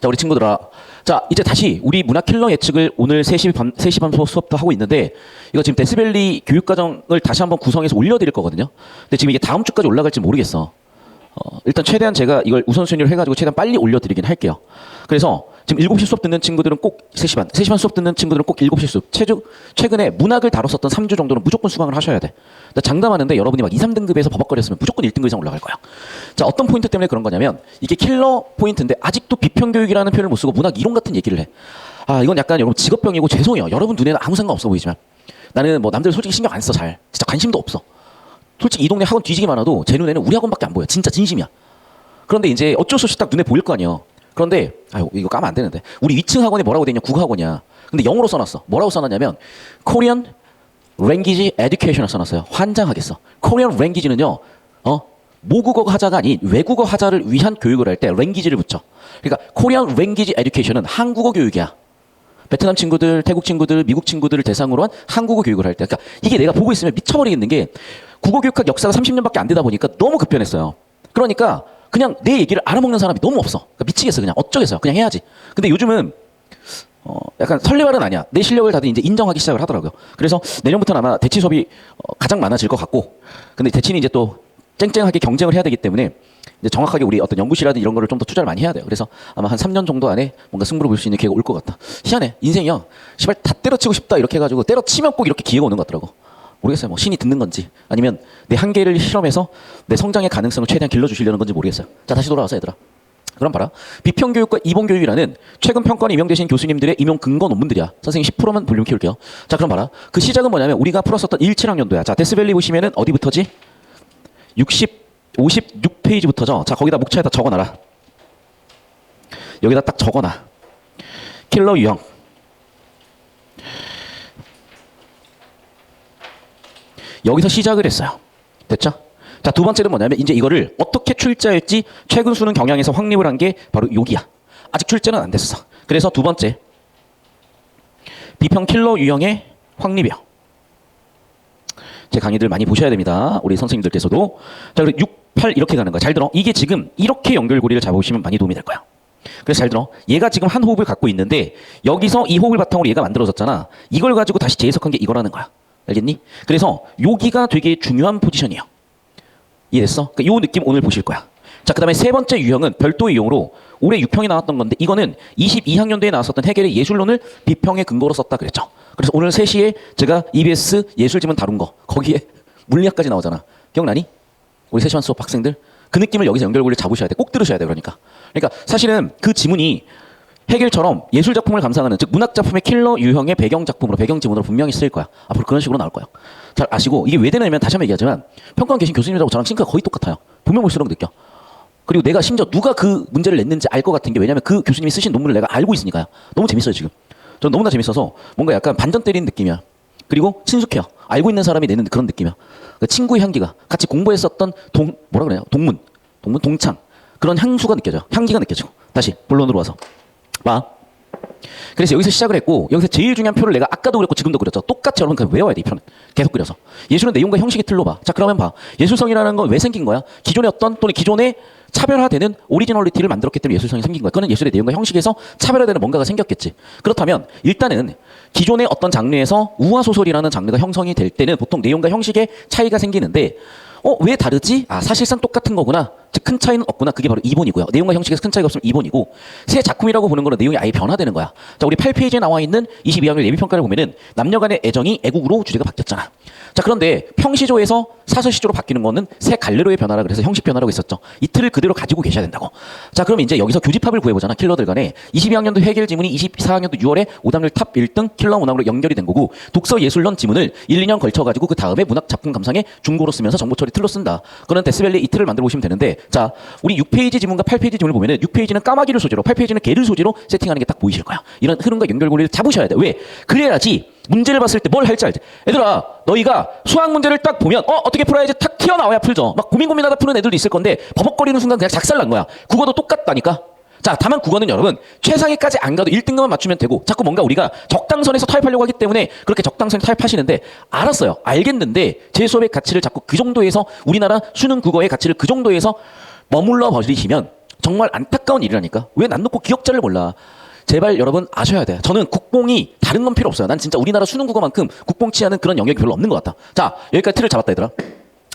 자, 우리 친구들아. 자, 이제 다시 우리 문학 킬러 예측을 오늘 3시 반 수업도 하고 있는데, 이거 지금 데스밸리 교육과정을 다시 한번 구성해서 올려드릴 거거든요. 근데 지금 이게 다음 주까지 올라갈지 모르겠어. 일단 최대한 제가 이걸 우선순위로 해가지고 최대한 빨리 올려드리긴 할게요. 그래서 지금 7시 수업 듣는 친구들은 꼭 3시 반 수업 듣는 친구들은 꼭 7시 수업. 최근에 문학을 다뤘었던 3주 정도는 무조건 수강을 하셔야 돼. 장담하는데 여러분이 막 2, 3등급에서 버벅거렸으면 무조건 1등급 이상 올라갈 거야. 자, 어떤 포인트 때문에 그런 거냐면 이게 킬러 포인트인데 아직도 비평교육이라는 표현을 못 쓰고 문학 이론 같은 얘기를 해. 아, 이건 약간 여러분 직업병이고 죄송해요. 여러분 눈에는 아무 상관없어 보이지만 나는 뭐 남들 솔직히 신경 안 써 잘. 진짜 관심도 없어. 솔직히 이 동네 학원 뒤지기 많아도 제 눈에는 우리 학원밖에 안 보여. 진짜 진심이야. 그런데 이제 어쩔 수 없이 딱 눈에 보일 거 아니에요. 그런데 아유 이거 까면 안 되는데 우리 위층 학원에 뭐라고 돼 있냐 국어학원이야. 근데 영어로 써놨어. 뭐라고 써놨냐면 Korean Language Education을 써놨어요. 환장하겠어. Korean Language는요 모국어 화자가 아닌 외국어 화자를 위한 교육을 할 때 language를 붙여. 그러니까 Korean Language Education은 한국어 교육이야. 베트남 친구들, 태국 친구들, 미국 친구들을 대상으로 한 한국어 교육을 할 때. 그러니까 이게 내가 보고 있으면 미쳐버리겠는 게 국어교육학 역사가 30년밖에 안 되다 보니까 너무 급변했어요. 그러니까 그냥 내 얘기를 알아먹는 사람이 너무 없어. 그러니까 미치겠어. 그냥 어쩌겠어요. 그냥 해야지. 근데 요즘은 약간 설레발은 아니야. 내 실력을 다들 이제 인정하기 시작을 하더라고요. 그래서 내년부터는 아마 대치 수업이 가장 많아질 것 같고, 근데 대치는 이제 또 쨍쨍하게 경쟁을 해야 되기 때문에 이제 정확하게 우리 어떤 연구실이라든 이런 거를 좀 더 투자를 많이 해야 돼요. 그래서 아마 한 3년 정도 안에 뭔가 승부를 볼 수 있는 기회가 올 것 같다. 희한해. 인생이요. 시발 다 때려치고 싶다 이렇게 해가지고 때려치면 꼭 이렇게 기회가 오는 것 같더라고. 모르겠어요. 뭐 신이 듣는 건지 아니면 내 한계를 실험해서 내 성장의 가능성을 최대한 길러주시려는 건지 모르겠어요. 자, 다시 돌아와서 얘들아. 그럼 봐라. 비평교육과 이봉교육이라는 최근 평가에 임용되신 교수님들의 임용 근거 논문들이야. 선생님 10%만 볼륨 키울게요. 자, 그럼 봐라. 그 시작은 뭐냐면 우리가 풀었었던 17학년도야. 자, 데스밸리 보시면은 어디부터지? 56페이지부터죠. 자, 거기다 목차에다 적어놔라. 여기다 딱 적어놔. 킬러 유형. 여기서 시작을 했어요. 됐죠? 자, 두 번째는 뭐냐면 이제 이거를 어떻게 출제할지 최근 수능 경향에서 확립을 한 게 바로 여기야. 아직 출제는 안 됐어. 그래서 두 번째 비평 킬러 유형의 확립이요. 제 강의들 많이 보셔야 됩니다. 우리 선생님들께서도. 자, 그리고 6, 8 이렇게 가는 거야. 잘 들어. 이게 지금 이렇게 연결고리를 잡아보시면 많이 도움이 될 거야. 그래서 잘 들어. 얘가 지금 한 호흡을 갖고 있는데 여기서 이 호흡을 바탕으로 얘가 만들어졌잖아. 이걸 가지고 다시 재해석한 게 이거라는 거야. 알겠니? 그래서 여기가 되게 중요한 포지션이에요. 이해됐어? 그러니까 이 느낌 오늘 보실 거야. 자, 그 다음에 세 번째 유형은 별도의 유형으로 올해 6평이 나왔던 건데 이거는 22학년도에 나왔었던 해겔의 예술론을 비평의 근거로 썼다 그랬죠. 그래서 오늘 3시에 제가 EBS 예술지문 다룬 거 거기에 물리학까지 나오잖아. 기억나니? 우리 3시간 수업 학생들 그 느낌을 여기서 연결고리를 잡으셔야 돼. 꼭 들으셔야 돼. 그러니까 사실은 그 지문이 해겔처럼 예술작품을 감상하는 즉 문학작품의 킬러 유형의 배경작품으로 배경지문으로 분명히 쓰일 거야. 앞으로 그런 식으로 나올 거야. 잘 아시고 이게 왜 되냐면 다시 한번 얘기하지만 평가원 계신 교수님들하고 저랑 싱크가 거의 똑같아요. 보면 볼수록 느껴. 그리고 내가 심지어 누가 그 문제를 냈는지 알 것 같은 게 왜냐면 그 교수님이 쓰신 논문을 내가 알고 있으니까요. 너무 재밌어요 지금. 저는 너무나 재밌어서 뭔가 약간 반전 때리는 느낌이야. 그리고 친숙해요. 알고 있는 사람이 내는 그런 느낌이야. 그 친구의 향기가 같이 공부했었던 뭐라 그래요? 동창 그런 향수가 느껴져. 향기가 느껴지고. 다시 본론으로 와서 봐. 그래서 여기서 시작을 했고 여기서 제일 중요한 표를 내가 아까도 그랬고 지금도 그렸죠. 똑같이 여러분 그냥 외워야 돼. 이 표는. 계속 그려서. 예술은 내용과 형식의 틀로 봐. 자, 그러면 봐. 예술성이라는 건 왜 생긴 거야? 기존의 또는 기존의 차별화되는 오리지널리티를 만들었기 때문에 예술성이 생긴 거야. 그거는 예술의 내용과 형식에서 차별화되는 뭔가가 생겼겠지. 그렇다면 일단은 기존의 어떤 장르에서 우화소설이라는 장르가 형성이 될 때는 보통 내용과 형식의 차이가 생기는데 왜 다르지? 아, 사실상 똑같은 거구나. 즉 큰 차이는 없구나. 그게 바로 이본이고요. 내용과 형식에서 큰 차이가 없으면 이본이고 새 작품이라고 보는 거는 내용이 아예 변화되는 거야. 자, 우리 8페이지에 나와 있는 22학년 예비평가를 보면은 남녀 간의 애정이 애국으로 주제가 바뀌었잖아. 자, 그런데 평시조에서 사설시조로 바뀌는 거는 새 갈래로의 변화라 그래서 형식 변화라고 있었죠. 이 틀을 그대로 가지고 계셔야 된다고. 자, 그럼 이제 여기서 교집합을 구해보잖아. 킬러들 간에. 22학년도 해겔 지문이 24학년도 6월에 오답률 탑 1등 킬러 문항으로 연결이 된 거고 독서 예술론 지문을 1, 2년 걸쳐가지고 그 다음에 문학 작품 감상에 중고로 쓰면서 정보 처리 틀로 쓴다. 그런 데스밸리 이 틀을 만들어 보시면 되는데 자, 우리 6페이지 지문과 8페이지 지문을 보면은 6페이지는 까마귀를 소재로 8페이지는 개를 소재로 세팅하는 게 딱 보이실 거야. 이런 흐름과 연결고리를 잡으셔야 돼. 왜? 그래야지 문제를 봤을 때 뭘 할지 알지. 얘들아, 너희가 수학 문제를 딱 보면 어떻게 풀어야지 탁 튀어나와야 풀죠. 막 고민하다 푸는 애들도 있을 건데 버벅거리는 순간 그냥 작살난 거야. 국어도 똑같다니까. 자, 다만 국어는 여러분 최상위까지 안 가도 1등급만 맞추면 되고 자꾸 뭔가 우리가 적당선에서 타협하려고 하기 때문에 그렇게 적당선에 타협하시는데 알았어요. 알겠는데 제 수업의 가치를 자꾸 그 정도에서 우리나라 수능 국어의 가치를 그 정도에서 머물러 버리시면 정말 안타까운 일이라니까. 왜 난 놓고 기억자를 몰라. 제발 여러분 아셔야 돼요. 저는 국뽕이 다른 건 필요 없어요. 난 진짜 우리나라 수능 국어만큼 국뽕치하는 그런 영역이 별로 없는 것 같다. 자, 여기까지 틀을 잡았다 얘들아.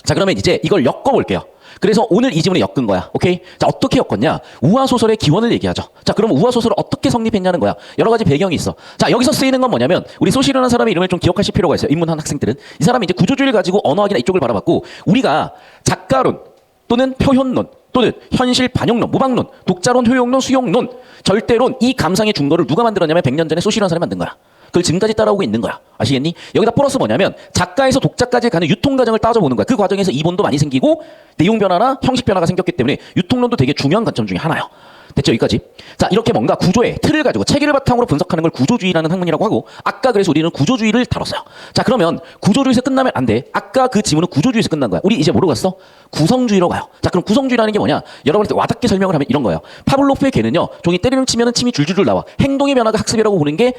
자, 그러면 이제 이걸 엮어볼게요. 그래서 오늘 이 지문에 엮은 거야. 오케이? 자, 어떻게 엮었냐? 우화소설의 기원을 얘기하죠. 자, 그럼 우화소설을 어떻게 성립했냐는 거야. 여러 가지 배경이 있어. 자, 여기서 쓰이는 건 뭐냐면 우리 소실이라는 사람의 이름을 좀 기억하실 필요가 있어요. 입문한 학생들은. 이 사람이 이제 구조주의를 가지고 언어학이나 이쪽을 바라봤고 우리가 작가론 또는 표현론 또는 현실 반영론, 무방론, 독자론, 효용론, 수용론, 절대론 이 감상의 중거를 누가 만들었냐면 100년 전에 소실이라는 사람이 만든 거야. 그걸 지금까지 따라오고 있는 거야. 아시겠니? 여기다 플러스 뭐냐면 작가에서 독자까지 가는 유통 과정을 따져보는 거야. 그 과정에서 이본도 많이 생기고 내용 변화나 형식 변화가 생겼기 때문에 유통론도 되게 중요한 관점 중에 하나예요. 됐죠? 여기까지. 자, 이렇게 뭔가 구조의 틀을 가지고 체계를 바탕으로 분석하는 걸 구조주의라는 학문이라고 하고 아까 그래서 우리는 구조주의를 다뤘어요. 자, 그러면 구조주의에서 끝나면 안 돼. 아까 그 지문은 구조주의에서 끝난 거야. 우리 이제 뭐로 갔어? 구성주의로 가요. 자, 그럼 구성주의라는 게 뭐냐? 여러분한테 와닿게 설명을 하면 이런 거예요. 파블로프의 개는요. 종이 때리는 치면은 침이 줄줄줄 나와. 행동의 변화가 학습이라고 보는 게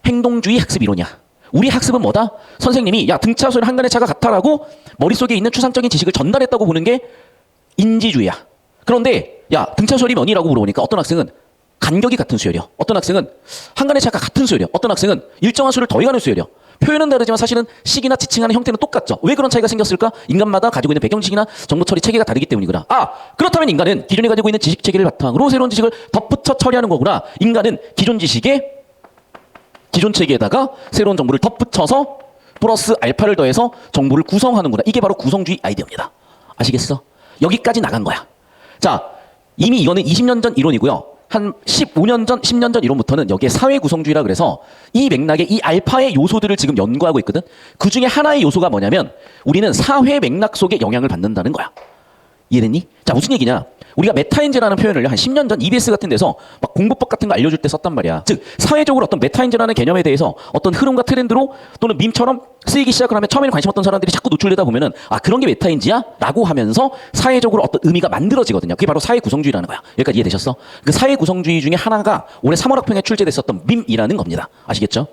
행동주의 학습 이론이야. 우리 학습은 뭐다? 선생님이 야 등차 소리 한간의 차가 같아라고 머릿속에 있는 추상적인 지식을 전달했다고 보는 게 인지주의야. 그런데 야 등차 소리 뭐니라고 물어보니까 어떤 학생은 간격이 같은 수열이요. 어떤 학생은 한간의 차가 같은 수열이요. 어떤 학생은 일정한 수를 더해가는 수열이요. 표현은 다르지만 사실은 식이나 지칭하는 형태는 똑같죠. 왜 그런 차이가 생겼을까? 인간마다 가지고 있는 배경지식이나 정보 처리 체계가 다르기 때문이구나. 아, 그렇다면 인간은 기존에 가지고 있는 지식 체계를 바탕으로 새로운 지식을 덧붙여 처리하는 거구나. 인간은 기존 지식에 기존 체계에다가 새로운 정보를 덧붙여서 플러스 알파를 더해서 정보를 구성하는구나. 이게 바로 구성주의 아이디어입니다. 아시겠어? 여기까지 나간 거야. 자, 이미 이거는 20년 전 이론이고요. 한 15년 전, 10년 전 이론부터는 여기에 사회 구성주의라 그래서 이 맥락의 이 알파의 요소들을 지금 연구하고 있거든. 그 중에 하나의 요소가 뭐냐면 우리는 사회 맥락 속에 영향을 받는다는 거야. 이해됐니? 자, 무슨 얘기냐? 우리가 메타인지라는 표현을 한 10년 전 EBS 같은 데서 막 공부법 같은 거 알려줄 때 썼단 말이야. 즉 사회적으로 어떤 메타인지라는 개념에 대해서 어떤 흐름과 트렌드로 또는 밈처럼 쓰이기 시작을 하면 처음에는 관심 없던 사람들이 자꾸 노출되다 보면은 아 그런 게 메타인지야? 라고 하면서 사회적으로 어떤 의미가 만들어지거든요. 그게 바로 사회 구성주의라는 거야. 여기까지 이해되셨어? 그 사회 구성주의 중에 하나가 올해 3월 학평에 출제됐었던 밈이라는 겁니다. 아시겠죠?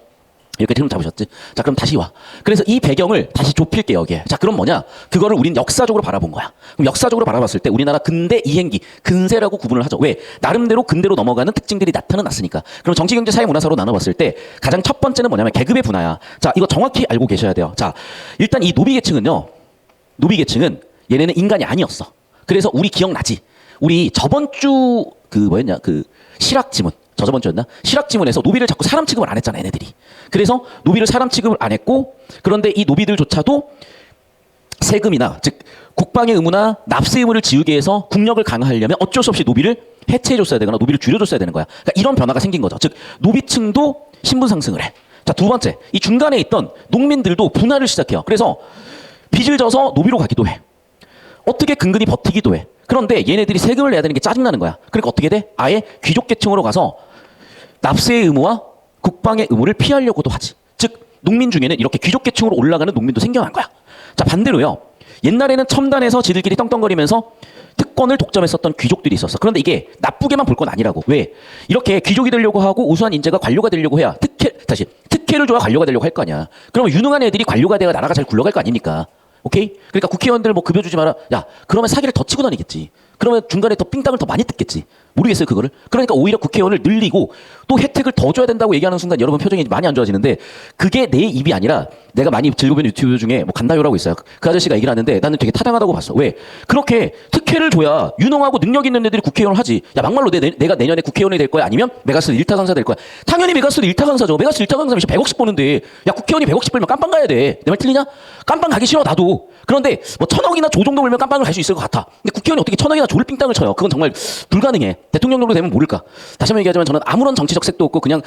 여기까지 흐름 잡으셨지? 자, 그럼 다시 와. 그래서 이 배경을 다시 좁힐게, 여기에. 자, 그럼 뭐냐? 그거를 우린 역사적으로 바라본 거야. 그럼 역사적으로 바라봤을 때 우리나라 근대 이행기, 근세라고 구분을 하죠. 왜? 나름대로 근대로 넘어가는 특징들이 나타났으니까. 그럼 정치, 경제, 사회, 문화사로 나눠봤을 때 가장 첫 번째는 뭐냐면 계급의 분화야. 자, 이거 정확히 알고 계셔야 돼요. 자, 일단 이 노비계층은요. 노비계층은 얘네는 인간이 아니었어. 그래서 우리 기억나지? 우리 저번 주 뭐였냐? 실학 지문. 저번 주였나? 실학 지문에서 노비를 자꾸 사람 취급을 안 했잖아, 얘네들이. 그래서 노비를 사람 취급을 안 했고, 그런데 이 노비들조차도 세금이나, 즉, 국방의 의무나 납세 의무를 지우게 해서 국력을 강화하려면 어쩔 수 없이 노비를 해체해줬어야 되거나 노비를 줄여줬어야 되는 거야. 그러니까 이런 변화가 생긴 거죠. 즉, 노비층도 신분 상승을 해. 자, 두 번째. 이 중간에 있던 농민들도 분화를 시작해요. 그래서 빚을 져서 노비로 가기도 해. 어떻게 근근히 버티기도 해. 그런데 얘네들이 세금을 내야 되는 게 짜증나는 거야. 그러니까 어떻게 돼? 아예 귀족계층으로 가서 납세의 의무와 국방의 의무를 피하려고도 하지. 즉 농민 중에는 이렇게 귀족계층으로 올라가는 농민도 생겨난 거야. 자, 반대로요. 옛날에는 첨단에서 지들끼리 떵떵거리면서 특권을 독점했었던 귀족들이 있었어. 그런데 이게 나쁘게만 볼 건 아니라고. 왜? 이렇게 귀족이 되려고 하고 우수한 인재가 관료가 되려고 해야 특혜를 줘야 관료가 되려고 할 거 아니야. 그러면 유능한 애들이 관료가 돼야 나라가 잘 굴러갈 거 아닙니까? 오케이? 그러니까 국회의원들 뭐 급여 주지 마라. 야, 그러면 사기를 더 치고 다니겠지. 그러면 중간에 더 삥땅을 더 많이 뜯겠지. 모르겠어요, 그거를. 그러니까 오히려 국회의원을 늘리고 또 혜택을 더 줘야 된다고 얘기하는 순간 여러분 표정이 많이 안 좋아지는데 그게 내 입이 아니라 내가 많이 즐거운 유튜브 중에 뭐 간다요라고 있어요. 그 아저씨가 얘기를 하는데 나는 되게 타당하다고 봤어. 왜? 그렇게 특혜를 줘야 유능하고 능력 있는 애들이 국회의원을 하지. 야, 막말로 내가 내년에 국회의원이 될 거야? 아니면 메가스 1타 강사 될 거야? 당연히 메가스도 1타 강사죠. 메가스 1타 강사면 100억씩 버는데 야, 국회의원이 100억씩 벌면 깜빵 가야 돼. 내 말 틀리냐? 깜빵 가기 싫어, 나도. 그런데 뭐 1000억이나 조 정도 벌면 깜빵을 갈 수 있을 것 같아. 근데 국회의원이 어떻게 1000억이나 조를 삥땅을 쳐요? 그건 정말 불가능해. 대통령 정도 되면 모를까? 다시 한번 얘기하자면 저는 아무런 정치적 색도 없고 그냥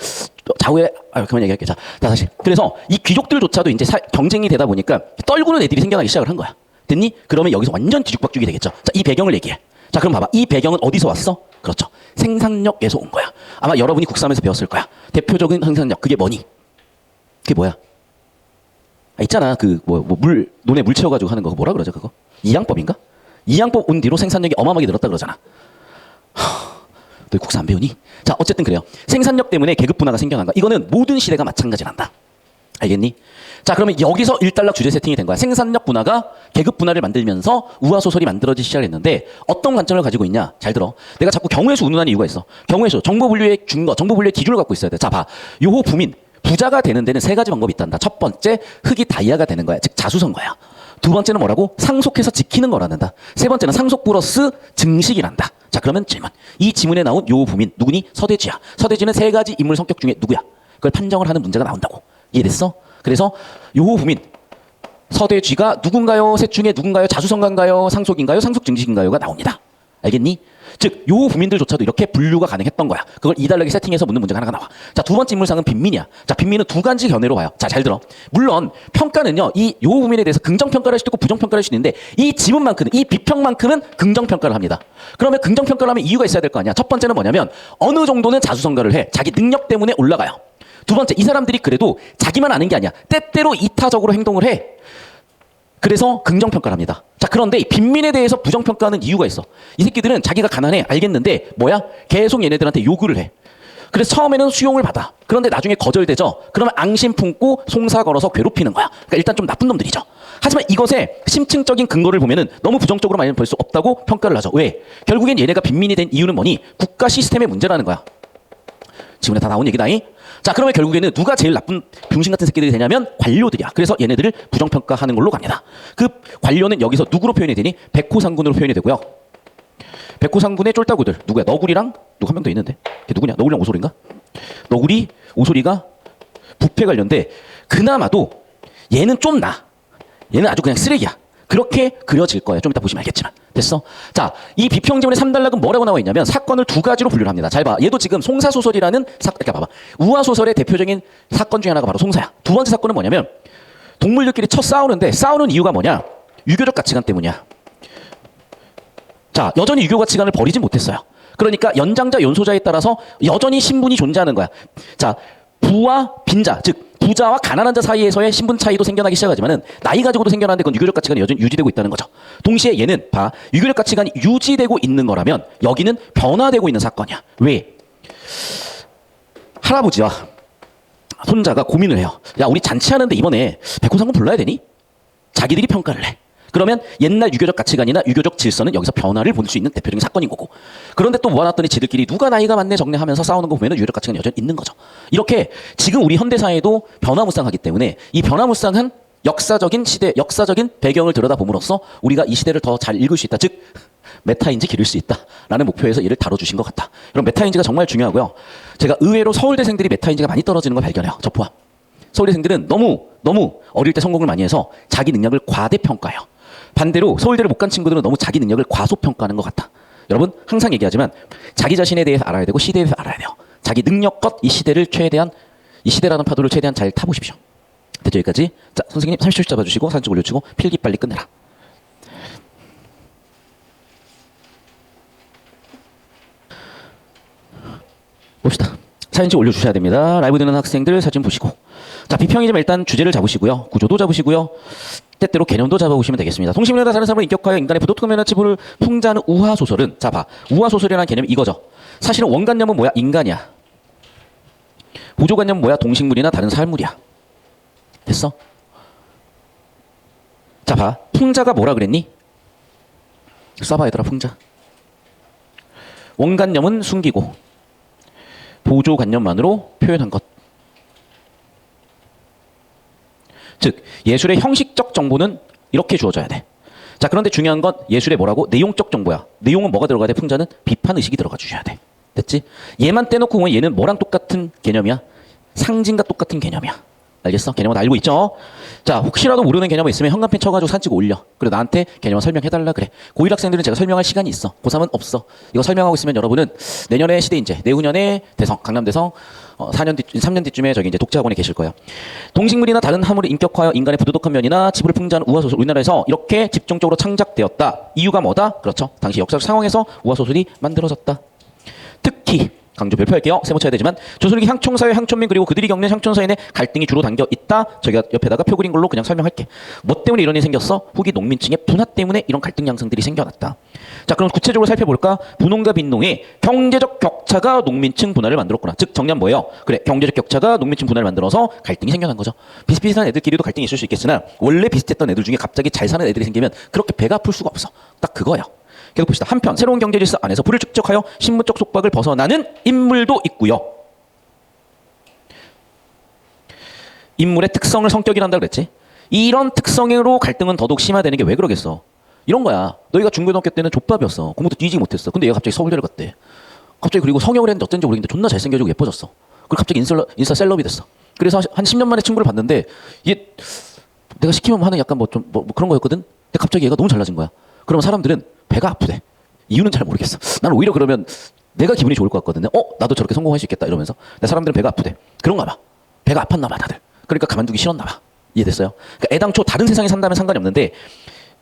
좌우에 그만 얘기할게. 자, 다시. 그래서 이 귀족들조차도 이제 경쟁이 되다 보니까 떨구는 애들이 생겨나기 시작을 한 거야. 됐니? 그러면 여기서 완전 뒤죽박죽이 되겠죠. 자, 이 배경을 얘기해. 자, 그럼 봐봐. 이 배경은 어디서 왔어? 그렇죠. 생산력에서 온 거야. 아마 여러분이 국삼에서 배웠을 거야. 대표적인 생산력. 그게 뭐니? 그게 뭐야? 아, 있잖아. 논에 물 채워가지고 하는 거. 뭐라 그러죠, 그거? 이양법인가? 이양법 온 뒤로 생산력이 어마어마하게 늘었다 그러잖아. 너 국사 안 배우니? 자, 어쨌든 그래요. 생산력 때문에 계급 분화가 생겨난 거야. 이거는 모든 시대가 마찬가지란다. 알겠니? 자, 그러면 여기서 일단락 주제 세팅이 된 거야. 생산력 분화가 계급 분화를 만들면서 우화소설이 만들어지기 시작했는데 어떤 관점을 가지고 있냐? 잘 들어. 내가 자꾸 경우의 수 운운하는 이유가 있어. 경우의 수, 정보 분류의 준거, 정보 분류의 기준을 갖고 있어야 돼. 자, 봐. 요호 부민, 부자가 되는 데는 세 가지 방법이 있단다. 첫 번째, 흙이 다이아가 되는 거야. 즉, 자수성거야. 두 번째는 뭐라고? 상속해서 지키는 거라는다. 세 번째는 상속 플러스 증식이란다. 자, 그러면 질문. 이 지문에 나온 요호 부민, 누구니? 서대지야. 서대지는 세 가지 인물 성격 중에 누구야? 그걸 판정을 하는 문제가 나온다고. 이해됐어? 그래서 요호 부민 서대쥐가 누군가요? 셋 중에 누군가요? 자수성가인가요? 상속인가요? 상속증식인가요?가 나옵니다. 알겠니? 즉 요호 부민들조차도 이렇게 분류가 가능했던 거야. 그걸 이달락에 세팅해서 묻는 문제가 하나가 나와. 자, 두 번째 인물상은 빈민이야. 자, 빈민은 두 가지 견해로 봐요. 자, 잘 들어. 물론 평가는요, 이 요호 부민에 대해서 긍정평가를 할 수도 있고 부정평가를 할 수도 있는데 이 지문만큼은, 이 비평만큼은 긍정평가를 합니다. 그러면 긍정평가를 하면 이유가 있어야 될 거 아니야. 첫 번째는 뭐냐면 어느 정도는 자수성가를 해. 자기 능력 때문에 올라가요. 두 번째, 이 사람들이 그래도 자기만 아는 게 아니야. 때때로 이타적으로 행동을 해. 그래서 긍정평가를 합니다. 자, 그런데 빈민에 대해서 부정평가하는 이유가 있어. 이 새끼들은 자기가 가난해. 알겠는데 뭐야? 계속 얘네들한테 요구를 해. 그래서 처음에는 수용을 받아. 그런데 나중에 거절되죠. 그러면 앙심 품고 송사 걸어서 괴롭히는 거야. 그러니까 일단 좀 나쁜 놈들이죠. 하지만 이것에 심층적인 근거를 보면은 너무 부정적으로 많이 볼 수 없다고 평가를 하죠. 왜? 결국엔 얘네가 빈민이 된 이유는 뭐니? 국가 시스템의 문제라는 거야. 지금에 다 나온 얘기다잉. 자, 그러면 결국에는 누가 제일 나쁜 병신 같은 새끼들이 되냐면 관료들이야. 그래서 얘네들을 부정평가하는 걸로 갑니다. 그 관료는 여기서 누구로 표현이 되니? 백호상군으로 표현이 되고요. 백호상군의 쫄따구들 누구야? 너구리랑 누구 한 명 더 있는데 걔 누구냐? 너구리랑 오소리인가? 너구리, 오소리가 부패 관련데 그나마도 얘는 좀 나. 얘는 아주 그냥 쓰레기야. 그렇게 그려질 거예요. 좀 이따 보시면 알겠지만. 됐어? 자, 이 비평지문의 3단락은 뭐라고 나와 있냐면 사건을 두 가지로 분류를 합니다. 잘 봐. 얘도 지금 송사소설이라는 그러니까 봐봐. 우화소설의 대표적인 사건 중에 하나가 바로 송사야. 두 번째 사건은 뭐냐면 동물들끼리 쳐 싸우는데 싸우는 이유가 뭐냐? 유교적 가치관 때문이야. 자, 여전히 유교 가치관을 버리지 못했어요. 그러니까 연장자, 연소자에 따라서 여전히 신분이 존재하는 거야. 자, 부와 빈자, 즉 부자와 가난한 자 사이에서의 신분 차이도 생겨나기 시작하지만은 나이 가지고도 생겨나는데 그건 유교적 가치관이 여전히 유지되고 있다는 거죠. 동시에 얘는 봐, 유교적 가치관이 유지되고 있는 거라면 여기는 변화되고 있는 사건이야. 왜? 할아버지와 손자가 고민을 해요. 야, 우리 잔치하는데 이번에 백호상군 불러야 되니? 자기들이 평가를 해. 그러면 옛날 유교적 가치관이나 유교적 질서는 여기서 변화를 볼 수 있는 대표적인 사건인 거고. 그런데 또 모아놨더니 지들끼리 누가 나이가 많네 적네 하면서 싸우는 거 보면 유교적 가치관이 여전히 있는 거죠. 이렇게 지금 우리 현대사회도 변화무쌍하기 때문에 이 변화무쌍한 역사적인 시대, 역사적인 배경을 들여다봄으로써 우리가 이 시대를 더 잘 읽을 수 있다. 즉 메타인지 기를 수 있다라는 목표에서 이를 다뤄주신 것 같다. 그럼 메타인지가 정말 중요하고요. 제가 의외로 서울대생들이 메타인지가 많이 떨어지는 걸 발견해요. 저 포함. 서울대생들은 너무 어릴 때 성공을 많이 해서 자기 능력을 과대평가해요. 반대로 서울대를 못 간 친구들은 너무 자기 능력을 과소평가하는 것 같다. 여러분 항상 얘기하지만 자기 자신에 대해서 알아야 되고 시대에 대해서 알아야 돼요. 자기 능력껏 이 시대를 최대한, 이 시대라는 파도를 최대한 잘 타보십시오. 됐죠? 여기까지. 자, 선생님 30초 잡아주시고 사진 좀 올려주고 필기 빨리 끝내라. 봅시다. 사진 좀 올려주셔야 됩니다. 라이브 듣는 학생들 사진 보시고. 자, 비평이지만 일단 주제를 잡으시고요. 구조도 잡으시고요. 때때로 개념도 잡아보시면 되겠습니다. 동식물이나 다른 사람을 인격화하여 인간의 부도덕한 면허 치부를 풍자하는 우화소설은, 자 봐, 우화소설이라는 개념이 이거죠. 사실은 원관념은 뭐야? 인간이야. 보조관념은 뭐야? 동식물이나 다른 사물이야. 됐어? 자 봐, 풍자가 뭐라 그랬니? 써봐 얘들아. 풍자. 원관념은 숨기고 보조관념만으로 표현한 것. 즉 예술의 형식적 정보는 이렇게 주어져야 돼. 자, 그런데 중요한 건 예술의 뭐라고? 내용적 정보야. 내용은 뭐가 들어가야 돼? 풍자는 비판의식이 들어가 주셔야 돼. 됐지? 얘만 떼놓고 보면 얘는 뭐랑 똑같은 개념이야? 상징과 똑같은 개념이야. 알겠어? 개념은 알고 있죠? 자, 혹시라도 모르는 개념이 있으면 현관펜 쳐가지고 사진 찍어 올려. 그리고 나한테 개념을 설명해달라 그래. 고1 학생들은 제가 설명할 시간이 있어. 고3은 없어. 이거 설명하고 있으면 여러분은 내년에 시대인재, 내후년에 대성, 강남대성, 3년 뒤쯤에 저기 이제 독자학원에 계실 거예요. 동식물이나 다른 하물을 인격화하여 인간의 부도덕한 면이나 치부를 풍자하는 우화소설, 우리나라에서 이렇게 집중적으로 창작되었다. 이유가 뭐다? 그렇죠. 당시 역사적 상황에서 우화소설이 만들어졌다. 특히 강조 별표할게요. 세모 쳐야 되지만 조선후기 향촌사회 향촌민 그리고 그들이 겪는 향촌사회의 갈등이 주로 담겨 있다. 저희가 옆에다가 표 그린 걸로 그냥 설명할게. 뭐 때문에 이런 일이 생겼어? 후기 농민층의 분화 때문에 이런 갈등 양상들이 생겨났다. 자, 그럼 구체적으로 살펴볼까? 분농과 빈농의 경제적 격차가 농민층 분화를 만들었구나. 즉 정리하면 뭐예요? 그래, 경제적 격차가 농민층 분화를 만들어서 갈등이 생겨난 거죠. 비슷비슷한 애들끼리도 갈등이 있을 수 있겠으나 원래 비슷했던 애들 중에 갑자기 잘 사는 애들이 생기면 그렇게 배가 아플 수가 없어. 딱 그거야. 계속 봅시다. 한편 새로운 경제 질서 안에서 불을 축적하여 신분적 속박을 벗어나는 인물도 있고요. 인물의 특성을 성격이란다 그랬지. 이런 특성으로 갈등은 더더욱 심화되는 게 왜 그러겠어. 이런 거야. 너희가 중고등학교 때는 족밥이었어. 공부도 뒤지기 못했어. 근데 얘가 갑자기 서울대를 갔대. 갑자기 그리고 성형을 했는데 어쩐지 모르겠는데 존나 잘생겨지고 예뻐졌어. 그리고 갑자기 인스타 셀럽이 됐어. 그래서 한 10년 만에 친구를 봤는데 얘 내가 시키면 하는 약간 뭐 그런 거였거든. 근데 갑자기 얘가 너무 잘나진 거야. 그러면 사람들은 배가 아프대. 이유는 잘 모르겠어. 나는 오히려 그러면 내가 기분이 좋을 것 같거든요. 나도 저렇게 성공할 수 있겠다 이러면서. 근데 사람들은 배가 아프대. 그런가 봐. 배가 아팠나 봐 다들. 그러니까 가만두기 싫었나 봐. 이해됐어요? 그러니까 애당초 다른 세상에 산다면 상관이 없는데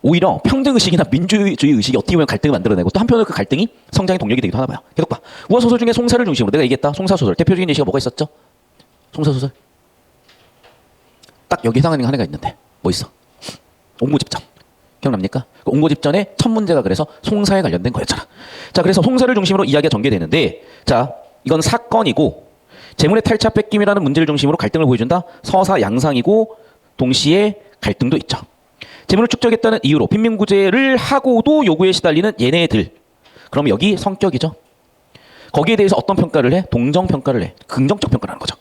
오히려 평등의식이나 민주주의 의식이 어떻게 보면 갈등을 만들어내고 또 한편으로 그 갈등이 성장의 동력이 되기도 하나 봐요. 계속 봐. 우화 소설 중에 송사를 중심으로 내가 얘기했다. 송사소설. 대표적인 예시가 뭐가 있었죠? 송사소설. 딱 여기 해당하는 하나가 있는데 뭐 있어? 옹고집전. 기억납니까? 그 옹고집전의 첫 문제가 그래서 송사에 관련된 거였잖아. 자, 그래서 송사를 중심으로 이야기가 전개되는데 자, 이건 사건이고 재물의 탈취 뺏김이라는 문제를 중심으로 갈등을 보여준다. 서사 양상이고 동시에 갈등도 있죠. 재물을 축적했다는 이유로 빈민구제를 하고도 요구에 시달리는 얘네들. 그럼 여기 성격이죠. 거기에 대해서 어떤 평가를 해? 동정평가를 해. 긍정적 평가를 하는 거죠.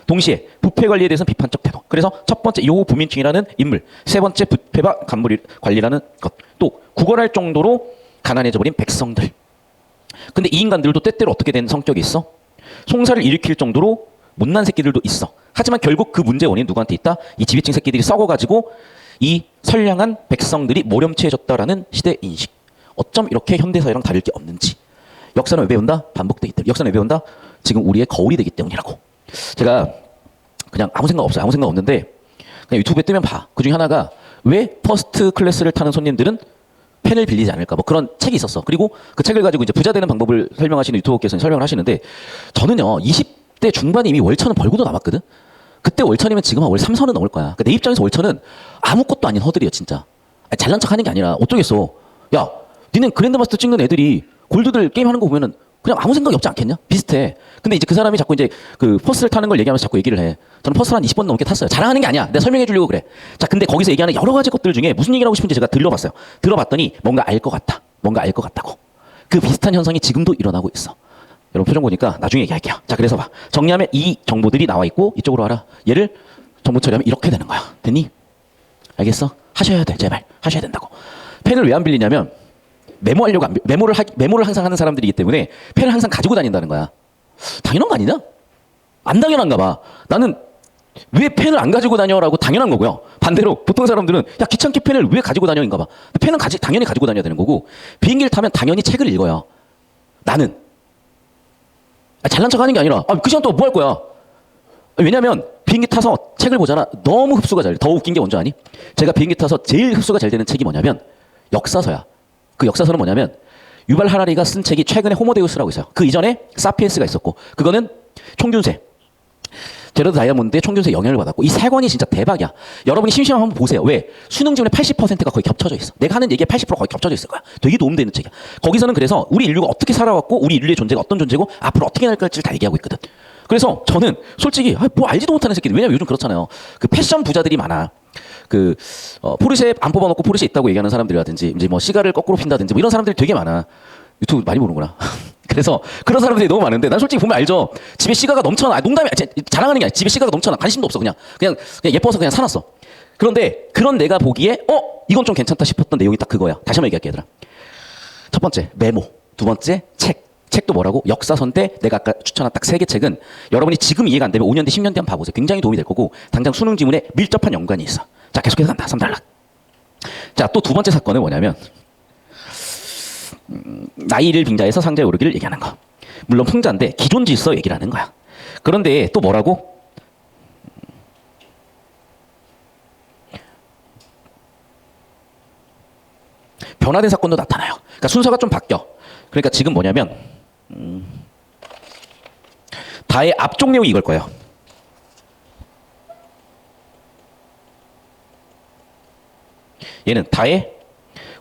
동시에 부패 관리에 대해서는 비판적 태도. 그래서 첫 번째 요 부민층이라는 인물, 세 번째 부패와 간물 관리라는 것, 또 구걸할 정도로 가난해져버린 백성들. 근데 이 인간들도 때때로 어떻게 된 성격이 있어? 송사를 일으킬 정도로 못난 새끼들도 있어. 하지만 결국 그 문제의 원인은 누구한테 있다? 이 지배층 새끼들이 썩어가지고 이 선량한 백성들이 모렴치해졌다라는 시대 인식. 어쩜 이렇게 현대사회랑 다를 게 없는지. 역사는 왜 배운다? 반복되기 때문에. 역사는 왜 배운다? 지금 우리의 거울이 되기 때문이라고. 제가 그냥 아무 생각 없어요. 아무 생각 없는데 그냥 유튜브에 뜨면 봐. 그중에 하나가 왜 퍼스트 클래스를 타는 손님들은 펜을 빌리지 않을까. 뭐 그런 책이 있었어. 그리고 그 책을 가지고 이제 부자 되는 방법을 설명하시는 유튜버께서는 설명을 하시는데 저는요 20대 중반에 이미 월천은 벌고도 남았거든. 그때 월천이면 지금 월 3선은 넘을 거야. 그러니까 내 입장에서 월천은 아무것도 아닌 허들이야 진짜. 잘난 척하는 게 아니라 어쩌겠어. 야, 니는 그랜드마스터 찍는 애들이 골드들 게임 하는 거 보면은 그냥 아무 생각이 없지 않겠냐? 비슷해. 근데 이제 그 사람이 자꾸 이제 그 퍼스를 타는 걸 얘기하면서 자꾸 얘기를 해. 저는 퍼스를 한 20번 넘게 탔어요. 자랑하는 게 아니야. 내가 설명해 주려고 그래. 자, 근데 거기서 얘기하는 여러 가지 것들 중에 무슨 얘기를 하고 싶은지 제가 들어봤어요. 들어봤더니 뭔가 알 것 같다. 뭔가 알 것 같다고. 그 비슷한 현상이 지금도 일어나고 있어. 여러분 표정 보니까 나중에 얘기할게요. 자, 그래서 봐. 정리하면 이 정보들이 나와 있고 이쪽으로 와라. 얘를 정보 처리하면 이렇게 되는 거야. 됐니? 알겠어? 하셔야 돼. 제발. 하셔야 된다고. 펜을 왜 안 빌리냐면 메모하려고 메모를 항상 하는 사람들이기 때문에 펜을 항상 가지고 다닌다는 거야. 당연한 거 아니냐? 안 당연한가 봐. 나는 왜 펜을 안 가지고 다녀라고 당연한 거고요. 반대로 보통 사람들은 야 귀찮게 펜을 왜 가지고 다녀인가 봐. 펜은 당연히 가지고 다녀야 되는 거고 비행기를 타면 당연히 책을 읽어요. 나는 잘난 척하는 게 아니라 그 시간 동안 뭐 할 거야? 왜냐면 비행기 타서 책을 보잖아. 너무 흡수가 잘 돼. 더 웃긴 게 뭔지 아니? 제가 비행기 타서 제일 흡수가 잘 되는 책이 뭐냐면 역사서야. 그 역사서는 뭐냐면 유발 하라리가 쓴 책이 최근에 호모데우스라고 있어요. 그 이전에 사피엔스가 있었고 그거는 총균세 제러드 다이아몬드의 총균세 영향을 받았고 이 세 권이 진짜 대박이야. 여러분이 심심하면 한번 보세요. 왜? 수능 지문의 80%가 거의 겹쳐져 있어. 내가 하는 얘기의 80% 거의 겹쳐져 있을 거야. 되게 도움되는 책이야. 거기서는 그래서 우리 인류가 어떻게 살아왔고 우리 인류의 존재가 어떤 존재고 앞으로 어떻게 날까지를 다 얘기하고 있거든. 그래서 저는 솔직히 뭐 알지도 못하는 새끼들. 왜냐면 요즘 그렇잖아요. 그 패션 부자들이 많아. 포르쉐 안 뽑아놓고 포르쉐 있다고 얘기하는 사람들이라든지 이제 뭐 시가를 거꾸로 핀다든지 뭐 이런 사람들이 되게 많아. 유튜브 많이 보는구나. 그래서 그런 사람들이 너무 많은데 난 솔직히 보면 알죠. 집에 시가가 넘쳐나. 농담이 자랑하는 게 아니야. 집에 시가가 넘쳐나. 관심도 없어. 그냥 예뻐서 그냥 사놨어. 그런데 그런 내가 보기에 이건 좀 괜찮다 싶었던 내용이 딱 그거야. 다시 한번 얘기할게 얘들아. 첫 번째 메모. 두 번째 책. 책도 뭐라고? 역사서인데 내가 아까 추천한 딱 3개 책은 여러분이 지금 이해가 안 되면 5년 뒤 10년 뒤 한번 봐보세요. 굉장히 도움이 될 거고 당장 수능 지문에 밀접한 연관이 있어. 자, 계속해서 간다. 3단락. 자, 또 두 번째 사건은 뭐냐면 나이를 빙자해서 상자에 오르기를 얘기하는 거. 물론 풍자인데 기존 질서 얘기를 하는 거야. 그런데 또 뭐라고? 변화된 사건도 나타나요. 그러니까 순서가 좀 바뀌어. 그러니까 지금 뭐냐면 다의 앞쪽 내용이 이걸 거예요. 얘는 다의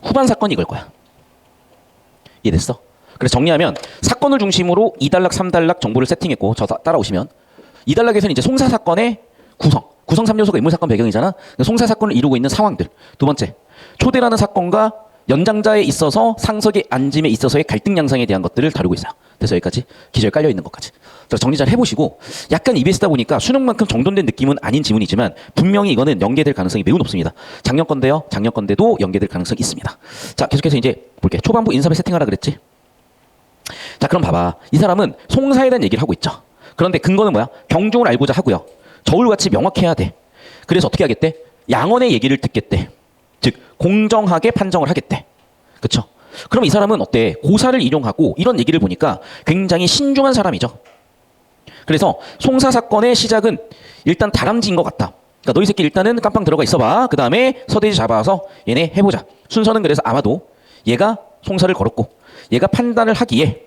후반 사건이 이걸 거야. 이해됐어? 그래서 정리하면 사건을 중심으로 2단락, 3단락 정보를 세팅했고 저 따라오시면 2단락에서는 이제 송사 사건의 구성 3요소가 인물 사건 배경이잖아. 송사 사건을 이루고 있는 상황들. 두 번째, 초대라는 사건과 연장자에 있어서 상석의 앉음에 있어서의 갈등 양상에 대한 것들을 다루고 있어요. 그래서 여기까지 기저에 깔려 있는 것까지. 정리 잘 해보시고 약간 EBS다 보니까 수능만큼 정돈된 느낌은 아닌 지문이지만 분명히 이거는 연계될 가능성이 매우 높습니다. 작년 건데요. 작년 건데도 연계될 가능성이 있습니다. 자, 계속해서 이제 볼게. 초반부 인사배 세팅하라 그랬지? 자, 그럼 봐봐. 이 사람은 송사에 대한 얘기를 하고 있죠. 그런데 근거는 뭐야? 경중을 알고자 하고요. 저울같이 명확해야 돼. 그래서 어떻게 하겠대? 양언의 얘기를 듣겠대. 즉 공정하게 판정을 하겠대. 그렇죠? 그럼 이 사람은 어때? 고사를 인용하고 이런 얘기를 보니까 굉장히 신중한 사람이죠. 그래서 송사 사건의 시작은 일단 다람쥐인 것 같다. 그러니까 너희 새끼 일단은 깜빵 들어가 있어봐. 그 다음에 서대지 잡아서 얘네 해보자. 순서는 그래서 아마도 얘가 송사를 걸었고 얘가 판단을 하기에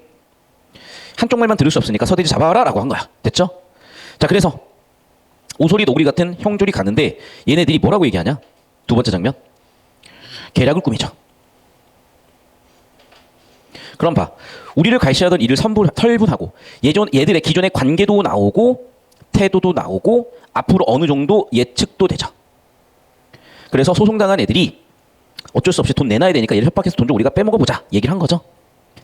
한쪽 말만 들을 수 없으니까 서대지 잡아라 라고 한 거야. 됐죠? 자, 그래서 오소리 노구리 같은 형졸이 가는데 얘네들이 뭐라고 얘기하냐? 두 번째 장면. 계략을 꾸미죠. 그럼 봐. 우리를 갈시하던 이를 설분하고 얘들의 기존의 관계도 나오고 태도도 나오고 앞으로 어느 정도 예측도 되죠. 그래서 소송당한 애들이 어쩔 수 없이 돈 내놔야 되니까 얘를 협박해서 돈 좀 우리가 빼먹어보자 얘기를 한 거죠.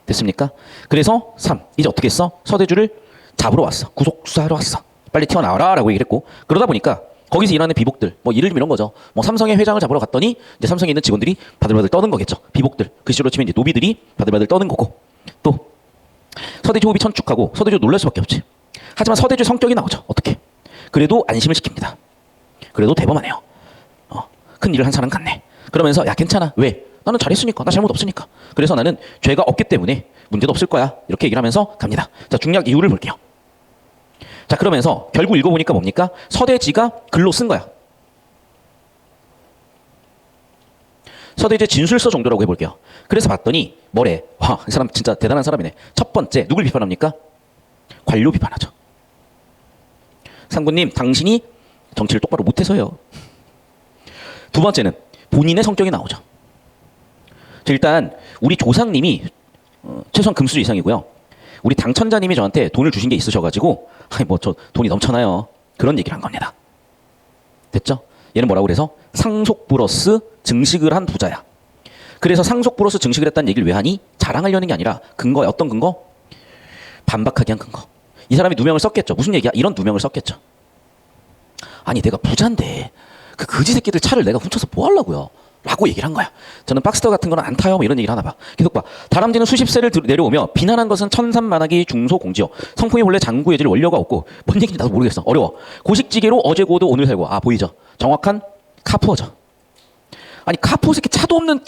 됐습니까? 그래서 3. 이제 어떻게 했어? 서대주를 잡으러 왔어. 구속수사하러 왔어. 빨리 튀어나와라 라고 얘기를 했고 그러다 보니까 거기서 일하는 비복들 뭐 예를 들면 이런 거죠. 뭐 삼성의 회장을 잡으러 갔더니 이제 삼성에 있는 직원들이 바들바들 떠는 거겠죠. 비복들. 그 시절로 치면 이제 노비들이 바들바들 떠는 거고 또 서대주 호흡이 천축하고 서대주 놀랄 수밖에 없지. 하지만 서대주 성격이 나오죠. 어떻게? 그래도 안심을 시킵니다. 그래도 대범하네요. 큰 일을 한 사람 같네. 그러면서 야 괜찮아. 왜? 나는 잘했으니까. 나 잘못 없으니까. 그래서 나는 죄가 없기 때문에 문제도 없을 거야. 이렇게 얘기를 하면서 갑니다. 자, 중략 이유를 볼게요. 자, 그러면서 결국 읽어보니까 뭡니까? 서대지가 글로 쓴 거야. 서대지의 진술서 정도라고 해볼게요. 그래서 봤더니 뭐래? 와, 이 사람 진짜 대단한 사람이네. 첫 번째, 누굴 비판합니까? 관료 비판하죠. 상군님, 당신이 정치를 똑바로 못해서요. 두 번째는 본인의 성격이 나오죠. 일단 우리 조상님이 최소한 금수저 이상이고요. 우리 당천자님이 저한테 돈을 주신 게 있으셔가지고 아니 뭐 저 돈이 넘쳐나요. 그런 얘기를 한 겁니다. 됐죠? 얘는 뭐라고 그래서 상속 플러스 증식을 한 부자야. 그래서 상속 플러스 증식을 했다는 얘기를 왜 하니? 자랑하려는 게 아니라 근거에 어떤 근거? 반박하게 한 근거. 이 사람이 누명을 썼겠죠. 무슨 얘기야? 이런 누명을 썼겠죠. 아니 내가 부자인데 그 거지 새끼들 차를 내가 훔쳐서 뭐 하려고요? 라고 얘기를 한 거야. 저는 박스터 같은 거는 안 타요. 뭐 이런 얘기를 하나 봐. 계속 봐. 다람쥐는 수십 세를 내려오며 비난한 것은 천산만하기 중소공지요. 성품이 원래 장구예질 원료가 없고 뭔 얘기인지 나도 모르겠어. 어려워. 고식지게로 어제 고도 오늘 살고. 아 보이죠? 정확한 카푸어죠. 아니 카푸어 새끼 차도 없는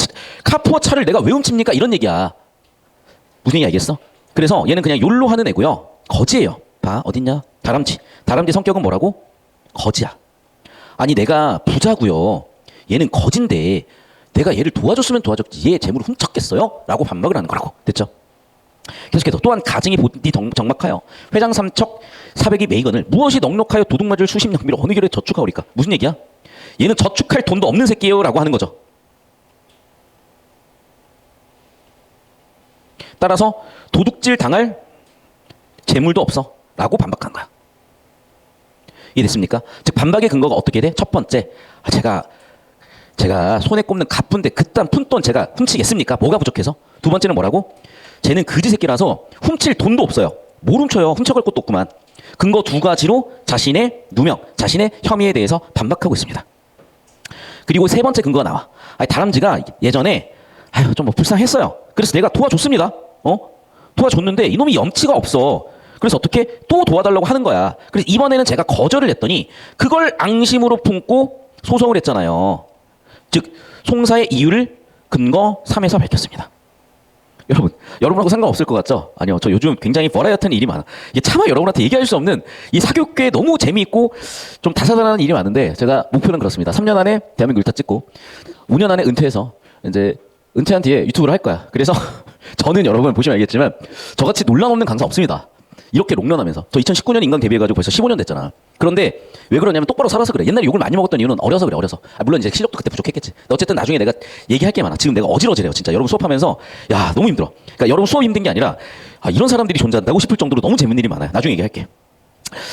카푸어 차를 내가 왜 훔칩니까? 이런 얘기야. 무슨 얘기 알겠어? 그래서 얘는 그냥 욜로 하는 애고요. 거지예요. 봐 어딨냐? 다람쥐. 다람쥐 성격은 뭐라고? 거지야. 아니 내가 부자고요. 얘는 거진데 내가 얘를 도와줬으면 도와줬지 얘 재물을 훔쳤겠어요? 라고 반박을 하는 거라고. 됐죠? 계속해서 또한 가증이 보디 정막하여 회장 삼척 사백이 매이건을 무엇이 넉넉하여 도둑맞을 수십 냥비로 어느 결에 저축하오리까. 무슨 얘기야? 얘는 저축할 돈도 없는 새끼예요 라고 하는 거죠. 따라서 도둑질 당할 재물도 없어 라고 반박한 거야. 이해됐습니까? 즉 반박의 근거가 어떻게 돼? 첫 번째, 제가 손에 꼽는 가쁜데 그딴 푼돈 제가 훔치겠습니까? 뭐가 부족해서? 두 번째는 뭐라고? 쟤는 그지 새끼라서 훔칠 돈도 없어요. 뭘 훔쳐요? 훔쳐갈 것도 없구만. 근거 두 가지로 자신의 누명, 자신의 혐의에 대해서 반박하고 있습니다. 그리고 세 번째 근거가 나와. 아니, 다람쥐가 예전에 좀 뭐 불쌍했어요. 그래서 내가 도와줬습니다. 도와줬는데 이놈이 염치가 없어. 그래서 어떻게 또 도와달라고 하는 거야. 그래서 이번에는 제가 거절을 했더니 그걸 앙심으로 품고 소송을 했잖아요. 즉 송사의 이유를 근거 3에서 밝혔습니다. 여러분하고 상관없을 것 같죠? 아니요. 저 요즘 굉장히 버라이어티한 일이 많아. 이게 차마 여러분한테 얘기할 수 없는 이 사교육계에 너무 재미있고 좀 다사다난한 일이 많은데 제가 목표는 그렇습니다. 3년 안에 대한민국 1타 찍고 5년 안에 은퇴해서 이제 은퇴한 뒤에 유튜브를 할 거야. 그래서 저는 여러분 보시면 알겠지만 저같이 논란 없는 강사 없습니다. 이렇게 롱런하면서. 저 2019년 인강 데뷔해가지고 벌써 15년 됐잖아. 그런데 왜 그러냐면 똑바로 살아서 그래. 옛날에 욕을 많이 먹었던 이유는 어려서 그래, 어려서. 물론 이제 실력도 그때 부족했겠지. 근데 어쨌든 나중에 내가 얘기할 게 많아. 지금 내가 어지러지래요, 진짜. 여러분 수업하면서 야, 너무 힘들어. 그러니까 여러분 수업 힘든 게 아니라 이런 사람들이 존재한다고 싶을 정도로 너무 재밌는 일이 많아요. 나중에 얘기할게.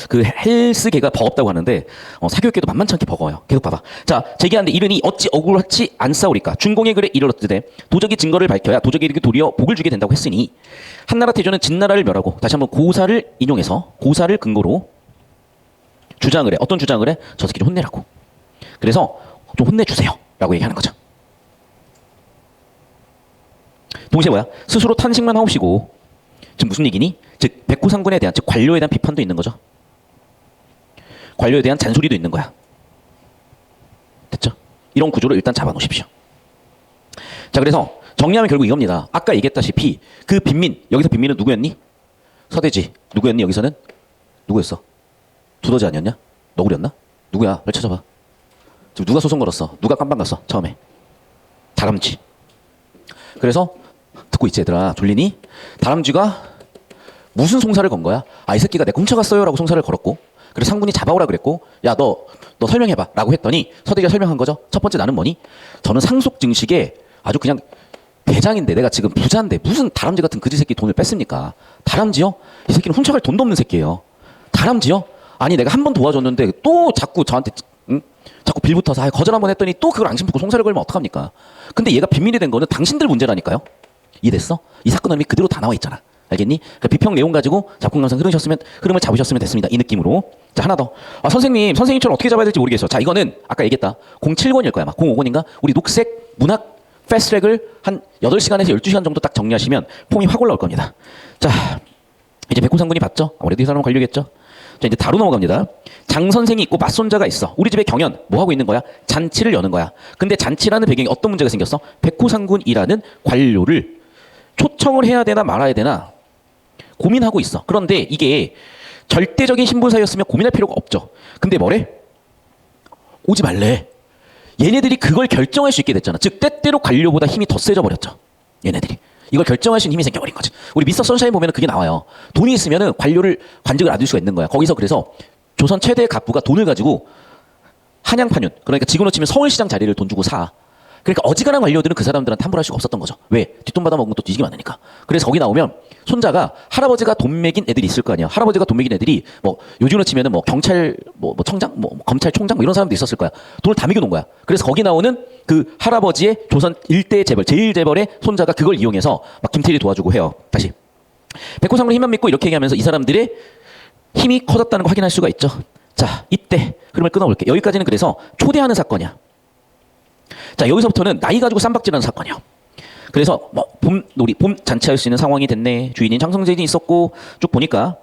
그 헬스계가 버겁다고 하는데 사교육계도 만만치 않게 버거워요. 계속 봐봐. 자, 제기하는데 이르니 어찌 억울하지 않사오리까. 준공의 글에 이르렀으되 도적이 증거를 밝혀야 도적에게 도리어 복을 주게 된다고 했으니 한나라 태조는 진나라를 멸하고 다시 한번 고사를 인용해서 고사를 근거로 주장을 해. 어떤 주장을 해? 저 새끼를 혼내라고. 그래서 좀 혼내주세요 라고 얘기하는 거죠. 동시에 뭐야? 스스로 탄식만 하옵시고 지금 무슨 얘기니? 즉 백호상군에 대한, 즉 관료에 대한 비판도 있는 거죠. 관료에 대한 잔소리도 있는 거야. 됐죠? 이런 구조를 일단 잡아놓으십시오. 자, 그래서 정리하면 결국 이겁니다. 아까 얘기했다시피 그 빈민, 여기서 빈민은 누구였니? 서대지. 누구였니? 여기서는? 누구였어? 두더지 아니었냐? 너구리였나? 누구야? 빨리 찾아봐. 지금 누가 소송 걸었어? 누가 깜빵 갔어? 처음에. 다람쥐. 그래서 듣고 있지 얘들아. 졸리니? 다람쥐가 무슨 송사를 건 거야? 이 새끼가 내 훔쳐갔어요 라고 송사를 걸었고, 그래서 상군이 잡아오라 그랬고, 야 너 설명해봐 라고 했더니 서대기가 설명한 거죠. 첫 번째, 나는 뭐니? 저는 상속 증식에 아주 그냥 대장인데, 내가 지금 부자인데 무슨 다람쥐 같은 그지 새끼 돈을 뺐습니까? 다람쥐요? 이 새끼는 훔쳐갈 돈도 없는 새끼예요. 다람쥐요? 아니 내가 한 번 도와줬는데 또 자꾸 저한테 자꾸 빌붙어서 거절 한번 했더니 또 그걸 앙심 품고 송사를 걸면 어떡합니까? 근데 얘가 빈민이 된 거는 당신들 문제라니까요. 이해됐어? 이 사건 이미 그대로 다 나와 있잖아. 알겠니? 그러니까 비평 내용 가지고 작품 감상 흐름을 잡으셨으면 됐습니다. 이 느낌으로. 자, 하나 더. 선생님처럼 어떻게 잡아야 될지 모르겠어. 자, 이거는 아까 얘기했다. 07권일 거야. 막 05권인가? 우리 녹색 문학 패스트트랙을 한 8시간에서 12시간 정도 딱 정리하시면 폼이 확 올라올 겁니다. 자, 이제 백호상군이 봤죠? 아무래도 이 사람은 관료겠죠? 자, 이제 다루 넘어갑니다. 장 선생이 있고 맞손자가 있어. 우리 집에 경연 뭐 하고 있는 거야? 잔치를 여는 거야. 근데 잔치라는 배경에 어떤 문제가 생겼어? 백호상군이라는 관료를 초청을 해야 되나 말아야 되나 고민하고 있어. 그런데 이게 절대적인 신분사였으면 고민할 필요가 없죠. 근데 뭐래? 오지 말래. 얘네들이 그걸 결정할 수 있게 됐잖아. 즉 때때로 관료보다 힘이 더 세져 버렸죠. 얘네들이. 이걸 결정할 수 있는 힘이 생겨버린 거지. 우리 미스터 선샤인 보면 그게 나와요. 돈이 있으면 관료를 관직을 놔둘 수가 있는 거야. 거기서 그래서 조선 최대의 갑부가 돈을 가지고 한양판윤, 그러니까 지금으로 치면 서울시장 자리를 돈 주고 사. 그러니까 어지간한 관료들은 그 사람들한테 함부로 할 수가 없었던 거죠. 왜? 뒷돈 받아 먹으면 또 뒤지게 많으니까. 그래서 거기 나오면 손자가 할아버지가 돈 매긴 애들이 있을 거 아니야. 할아버지가 돈 매긴 애들이 뭐 요즘으로 치면은 뭐 경찰 뭐 청장 뭐 검찰총장 뭐 이런 사람도 있었을 거야. 돈을 다 매겨 놓은 거야. 그래서 거기 나오는 그 할아버지의 조선 일대 재벌, 제일 재벌의 손자가 그걸 이용해서 막 김태리 도와주고 해요. 다시 백호상군의 힘만 믿고 이렇게 얘기하면서 이 사람들의 힘이 커졌다는 거 확인할 수가 있죠. 자, 이때 흐름을 끊어볼게. 여기까지는 그래서 초대하는 사건이야. 자, 여기서부터는 나이 가지고 쌈박질하는 사건이요. 그래서 뭐 봄 잔치할 수 있는 상황이 됐네. 주인인 장성재인이 있었고 쭉 보니까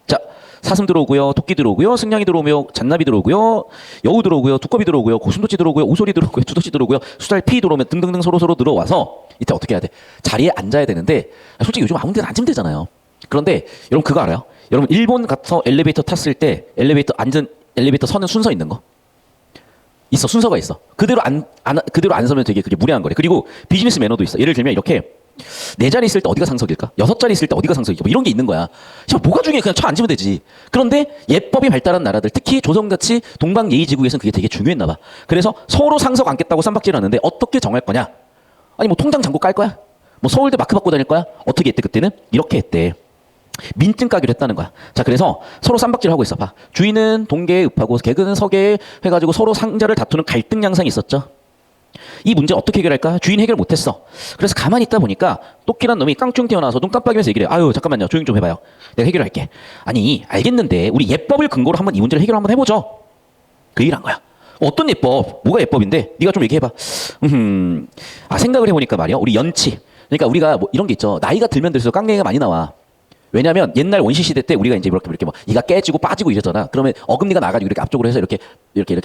자, 사슴 들어오고요, 토끼 들어오고요, 승냥이 들어오며 잔나비 들어오고요, 여우 들어오고요, 두꺼비 들어오고요, 고슴도치 들어오고요, 오소리 들어오고요, 두더지 들어오고요, 수달피 들어오면 등등등 서로 들어와서 이때 어떻게 해야 돼? 자리에 앉아야 되는데 솔직히 요즘 아무 데나 앉으면 되잖아요. 그런데 여러분 그거 알아요? 여러분 일본 가서 엘리베이터 탔을 때 엘리베이터 서는 순서 있는 거 있어. 순서가 있어. 그대로 안 서면 되게 그게 무례한 거래. 그리고 비즈니스 매너도 있어. 예를 들면 이렇게 4자리 있을 때 어디가 상석일까? 6자리 있을 때 어디가 상석일까? 뭐 이런 게 있는 거야. 뭐가 중요해? 그냥 앉으면 되지. 그런데 예법이 발달한 나라들, 특히 조선같이 동방예의지국에서는 그게 되게 중요했나 봐. 그래서 서로 상석 앉겠다고 쌈박질 하는데 어떻게 정할 거냐? 아니 뭐 통장 잔고 깔 거야? 뭐 서울대 마크 받고 다닐 거야? 어떻게 했대 그때는? 이렇게 했대. 민증 까기로 했다는 거야. 자, 그래서 서로 쌈박질하고 있어. 봐. 주인은 동계에 읍하고 개그는 서계에 해가지고 서로 상자를 다투는 갈등 양상이 있었죠. 이 문제 어떻게 해결할까? 주인 해결 못했어. 그래서 가만히 있다 보니까 똑기란 놈이 깡충 튀어나와서 눈 깜빡이면서 얘기를 해. 아유 잠깐만요. 조용 좀 해봐요. 내가 해결할게. 아니 알겠는데 우리 예법을 근거로 한번 이 문제를 해결 한번 해보죠. 그 얘기를 한 거야. 어떤 예법? 뭐가 예법인데? 네가 좀 얘기해봐. 생각을 해보니까 말이야. 우리 연치. 그러니까 우리가 뭐 이런 게 있죠. 나이가 들면 들수록 깡갱이가 많이 나와. 왜냐면 옛날 원시 시대 때 우리가 이제 이렇게 뭐 이가 깨지고 빠지고 이러잖아. 그러면 어금니가 나가지고 이렇게 앞쪽으로 해서 이렇게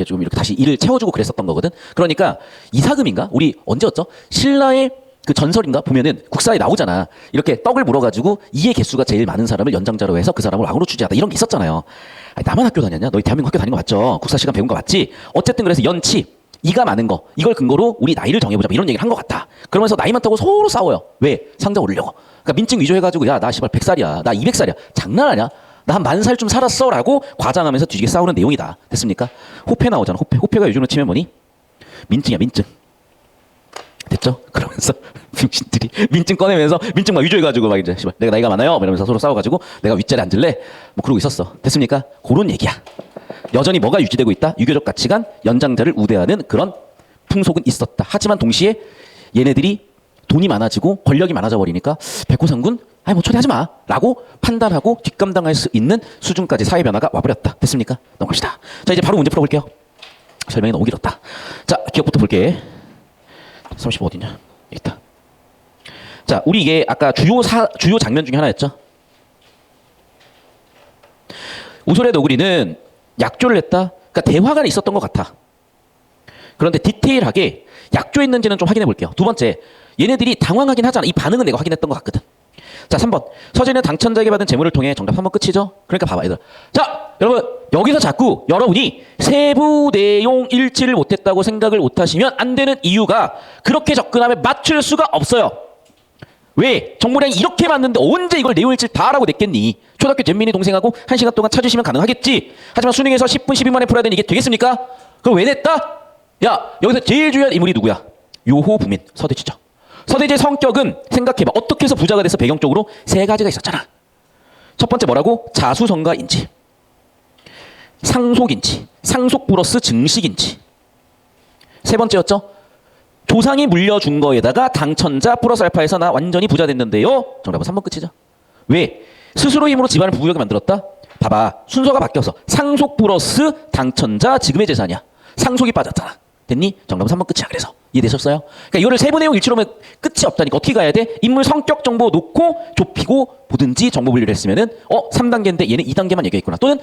좀 이렇게 다시 이를 채워주고 그랬었던 거거든. 그러니까 이사금인가? 우리 언제였죠? 신라의 그 전설인가 보면은 국사에 나오잖아. 이렇게 떡을 물어가지고 이의 개수가 제일 많은 사람을 연장자로 해서 그 사람을 왕으로 추지하다 이런 게 있었잖아요. 아니, 나만 학교 다녔냐? 너희 대한민국 학교 다닌 거 맞죠? 국사 시간 배운 거 맞지? 어쨌든 그래서 연치. 이가 많은 거 이걸 근거로 우리 나이를 정해보자 뭐 이런 얘기를 한 것 같아. 그러면서 나이 많다고 서로 싸워요. 왜? 상자 오르려고. 그러니까 민증 위조해가지고 야 나 씨발 100살이야 나 200살이야 장난하냐? 나 한 10,000살 좀 살았어 라고 과장하면서 뒤지게 싸우는 내용이다. 됐습니까? 호패 나오잖아. 호패가 요즘으로 치면 뭐니? 민증이야 민증. 됐죠? 그러면서 병신들이 민증 꺼내면서 민증 막 위조해가지고 막 이제 씨발 내가 나이가 많아요 이러면서 서로 싸워가지고 내가 윗자리에 앉을래? 뭐 그러고 있었어. 됐습니까? 그런 얘기야. 여전히 뭐가 유지되고 있다? 유교적 가치관, 연장자를 우대하는 그런 풍속은 있었다. 하지만 동시에 얘네들이 돈이 많아지고 권력이 많아져 버리니까 백호상군 아니 뭐 초대하지 마 라고 판단하고 뒷감당할 수 있는 수준까지 사회 변화가 와버렸다. 됐습니까? 넘어갑시다. 자 이제 바로 문제 풀어볼게요. 설명이 너무 길었다. 자 기억부터 볼게. 35 어디냐? 여기 있다. 자 우리 이게 아까 주요 장면 중에 하나였죠. 오솔의 너구리는 약조를 했다. 그러니까 대화가 있었던 것 같아. 그런데 디테일하게 약조했는지는 좀 확인해 볼게요. 두 번째, 얘네들이 당황하긴 하잖아. 이 반응은 내가 확인했던 것 같거든. 자, 3번. 서재는 당첨자에게 받은 재물을 통해 정답 3번 끝이죠? 그러니까 봐봐, 얘들. 자, 여러분, 여기서 자꾸 여러분이 세부 내용 일치를 못했다고 생각을 못하시면 안 되는 이유가 그렇게 접근하면 맞출 수가 없어요. 왜? 정보량이 이렇게 많은데 언제 이걸 내용 일치를 다 하라고 냈겠니? 초등학교 잼민이 동생하고 1시간 동안 찾으시면 가능하겠지. 하지만 수능에서 10분, 12분 만에 풀어야 되는 이게 되겠습니까? 그럼 왜 냈다? 야, 여기서 제일 중요한 인물이 누구야? 요호부민, 서대지죠. 서대지의 성격은 생각해봐. 어떻게 해서 부자가 돼서 배경적으로 세 가지가 있었잖아. 첫 번째 뭐라고? 자수성가인지, 상속인지, 상속 플러스 증식인지. 세 번째였죠? 조상이 물려준 거에다가 당첨자 플러스 알파에서 나 완전히 부자 됐는데요. 정답은 3번 끝이죠. 왜? 스스로 힘으로 집안을 부유하게 만들었다? 봐봐. 순서가 바뀌어서 상속 플러스 당첨자 지금의 재산이야. 상속이 빠졌잖아. 됐니? 정답은 3번 끝이야. 그래서 이해되셨어요? 그러니까 이거를 세부 내용 일치로 하면 끝이 없다니까. 어떻게 가야 돼? 인물 성격 정보 놓고 좁히고 보든지 정보 분류를 했으면은 3단계인데 얘는 2단계만 얘기했구나. 또는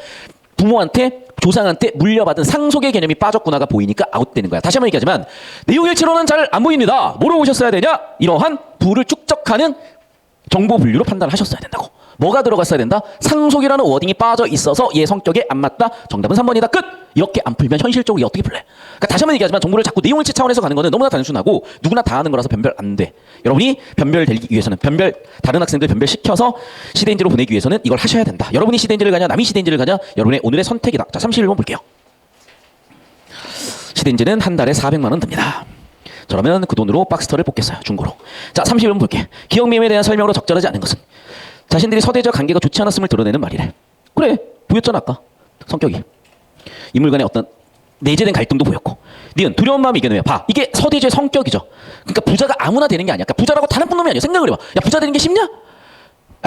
부모한테 조상한테 물려받은 상속의 개념이 빠졌구나가 보이니까 아웃되는 거야. 다시 한번 얘기하지만 내용 일치로는 잘 안 보입니다. 뭐로 보셨어야 되냐? 이러한 부를 축적하는 정보 분류로 판단을 하셨어야 된다고. 뭐가 들어갔어야 된다? 상속이라는 워딩이 빠져 있어서 얘 성격에 안 맞다. 정답은 3번이다. 끝! 이렇게 안 풀면 현실적으로 얘 어떻게 풀래? 그러니까 다시 한번 얘기하지만 정보를 자꾸 내용일치 차원에서 가는 거는 너무나 단순하고 누구나 다 하는 거라서 변별 안 돼. 여러분이 변별되기 위해서는 다른 학생들 변별시켜서 시대인지로 보내기 위해서는 이걸 하셔야 된다. 여러분이 시대인지를 가냐 남이 시대인지를 가냐 여러분의 오늘의 선택이다. 자 31번 볼게요. 시대인지는 한 달에 400만 원 듭니다. 그러면 그 돈으로 박스터를 뽑겠어요. 중고로. 자 31번 볼게. 기억미음에 대한 설명으로 적절하지 않은 것은 자신들이 서대지와 관계가 좋지 않았음을 드러내는 말이래. 그래 보였잖아 아까 성격이. 인물 간의 어떤 내재된 갈등도 보였고. 니은 두려운 마음이 이겨내요. 봐 이게 서대지의 성격이죠. 그러니까 부자가 아무나 되는 게 아니야. 그러니까 부자라고 다 나쁜 놈이 아니야. 생각을 해봐. 야 부자 되는 게 쉽냐?